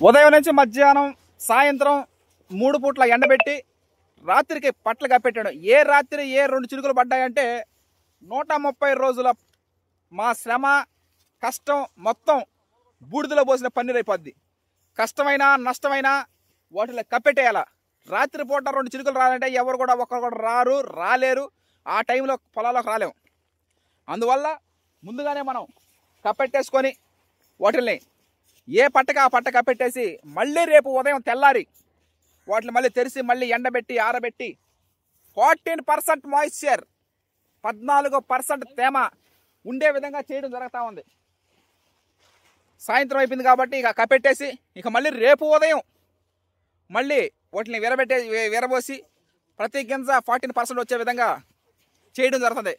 ఉదయం నుంచి మధ్యాహ్నం సాయంత్రం 3 పూట్ల ఎండబెట్టి రాత్రికి పట్లు కప్పెట్టాడు. ఏ రాత్రి ఏ 2 చినుకులు పడ్డాయంటే 130 రోజుల మా శ్రమ కష్టం మొత్తం బూడిదలో పోసిన పన్నీర్ అయిపోద్ది. కష్టమైనా నష్టమైనా వాటిలో కప్పెట్టేయాల. రాత్రి పూట 2 చినుకులు రాలంటే ఎవరు కూడా ఒక్కరు కూడా రాలేరు. ఆ టైంలో పొలాల్లోకి రాలేము. అందువల్ల ముందుగానే మనం కప్పెట్టేసుకొని వాటిల్ని ఏ పట్టక ఆ పట్ట కప్పెట్టేసి మళ్ళీ రేపు ఉదయం తెల్లారి వాటిని మళ్ళీ తెరిచి మళ్ళీ ఎండబెట్టి ఆరబెట్టి 14% మాయిశ్చర్ 14% తేమ ఉండే విధంగా చేయడం జరుగుతూ ఉంది. సాయంత్రం అయిపోయింది కాబట్టి ఇక కప్పెట్టేసి ఇక మళ్ళీ రేపు ఉదయం మళ్ళీ వాటిని విరబోసి ప్రతి గింజ 14% వచ్చే విధంగా చేయడం జరుగుతుంది.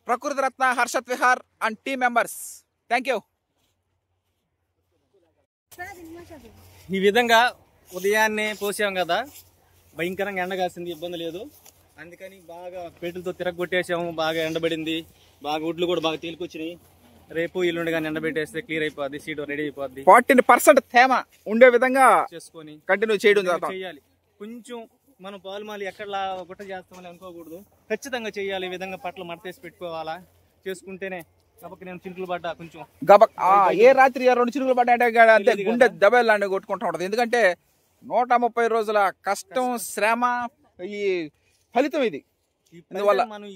Prakruti Ratna Harshat Vihar and team members thank you. ఈ విధంగా ఉదయాన్నే పోసాం కదా, భయంకరంగా ఎండ కాసింది, ఇబ్బంది లేదు. అందుకని బాగా పేటలతో తిరగొట్టేసాము. బాగా ఎండబడింది, బాగా ఉడ్లు కూడా బాగా తేలికొచ్చినాయి. రేపు ఎల్లుండి కానీ ఎండబెట్టేస్తే క్లియర్ అయిపోద్ది, సీడ్ రెడీ అయిపోద్ది. 14% తేమ ఉండే విధంగా చేసుకొని కంటిన్యూ చేయడం చేయాలి. కొంచెం మనం పాలుమాలి ఎక్కడ గుట్ట చేస్తామని అనుకోకూడదు, ఖచ్చితంగా చేయాలి. ఈ విధంగా పట్ల మడతేసి పెట్టుకోవాలా, చేసుకుంటేనే. కాబట్టి నేను చినుకులు పడ్డా కొంచెం ఏ రాత్రి 2 చినుకులు పడ్డాయంటే గుండె దెబ్బలాంటి కొట్టుకుంటూ ఉంటుంది. ఎందుకంటే 130 రోజుల కష్టం శ్రమ ఈ ఫలితం ఇది. అందువల్ల మనం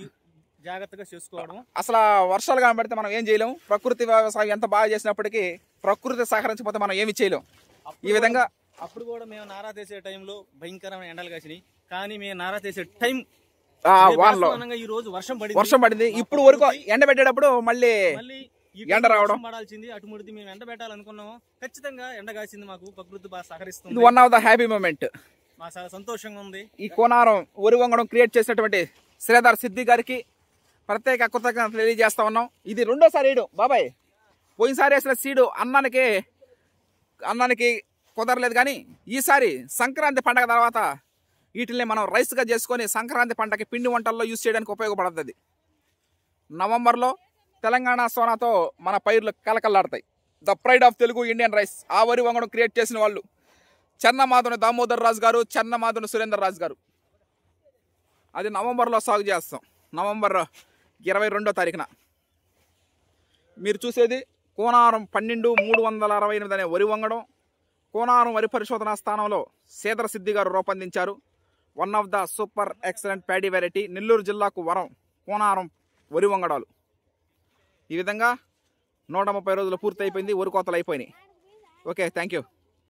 జాగ్రత్తగా చేసుకోవడం. అసలు వర్షాలు కనబడితే మనం ఏం చేయలేము. ప్రకృతి వ్యవసాయం ఎంత బాగా చేసినప్పటికీ ప్రకృతి సహకరించకపోతే మనం ఏమి చేయలేము. ఈ విధంగా అప్పుడు కూడా మేము నారా తీసే టైంలో భయంకరమైన ఎండలు కాసినాయి. కానీ మేము నారా తీసే టైం ఈ రోజు వర్షం పడింది. ఇప్పుడు వరకు ఎండ పెట్టేటప్పుడు మళ్ళీ ఎండ రావడం పడాల్సింది. అటు ముడితే మేము ఎండ పెట్టాలనుకున్నాము, ఖచ్చితంగా ఎండ కాసింది. మాకు ప్రకృతి బాగా సహకరిస్తుంది. One of the happy moment. మాకు చాలా సంతోషంగా ఉంది. ఈ కోనారం వరి వంగడం క్రియేట్ చేసినటువంటి శ్రీధర్ సిద్ధి గారికి ప్రత్యేక కృతజ్ఞతలు తెలియజేస్తా ఉన్నాం. ఇది 2వ ఈడు బాబాయ్. పోయినసారి వేసిన సీడు అన్నానికి కుదరలేదు, కానీ ఈసారి సంక్రాంతి పండగ తర్వాత వీటిని మనం రైస్గా చేసుకొని సంక్రాంతి పంటకి పిండి వంటల్లో యూజ్ చేయడానికి ఉపయోగపడుతుంది. నవంబర్లో తెలంగాణ సోనాతో మన పైర్లు కలకల్లాడతాయి. The pride of Telugu Indian rice. ఆ వరి వంగడం క్రియేట్ చేసిన వాళ్ళు చెన్నమాదుని దామోదర్ రాజు గారు, చెన్నమాదుని సురేందర్ రాజు గారు. అది నవంబర్లో సాగు చేస్తాం. నవంబర్ 22వ తారీఖున. మీరు చూసేది కోనారం 12/368 అనే వరి వంగడం. కోనారం వరి పరిశోధనా స్థానంలో శ్రీధర్ సిద్ధి గారు రూపొందించారు. One of the super excellent paddy variety. Nellore జిల్లాకు వరం కోనారం వరి వంగడాలు. ఈ విధంగా 130 రోజులు పూర్తి అయిపోయింది. వరి కోతలు అయిపోయినాయి. Okay, thank you.